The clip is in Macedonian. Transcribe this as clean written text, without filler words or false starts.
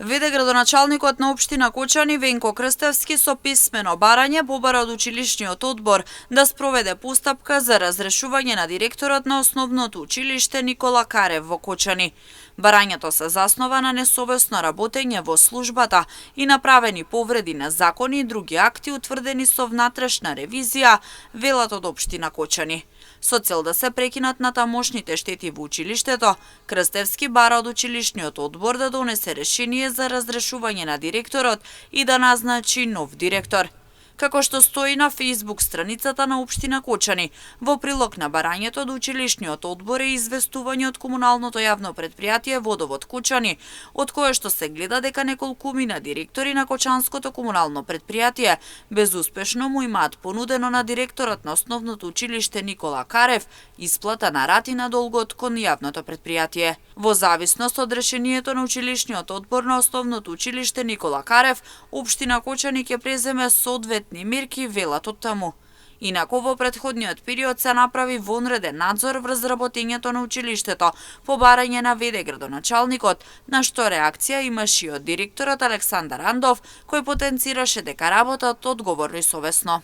Веде градоначалникот на општина Кочани Венко Крстевски со писмено барање побара од училишниот одбор да спроведе постапка за разрешување на директорот на основното училиште Никола Карев во Кочани. Барањето се заснова на несовесно работење во службата и направени повреди на закони и други акти утврдени со внатрешна ревизија, велат од општина Кочани. Со цел да се прекинат натамошните штети во училиштето, Крстевски бара од училишниот одбор да донесе решение за разрешување на директорот и да назначи нов директор. Како што стои на Facebook страницата на општина Кочани, во прилог на барањето до училишниот одбор е известување од комуналното јавно претпријатие Водовод Кочани, од кое што се гледа дека неколкумина директори на Кочанското комунално претпријатие безуспешно му имаат понудено на директорот на основното училиште Никола Карев исплата на рати на долгот кон јавното претпријатие. Во зависност од решението на училишниот одбор на основното училиште Никола Карев, општина Кочани ќе преземе соодветни мерки, велат од таму. Инаку во претходниот период се направи вонреден надзор врз работењето на училиштето по барање на веде градоначалникот, на што реакција имаше и од директорот Александар Андов, кој потенцираше дека работат одговорно и совесно.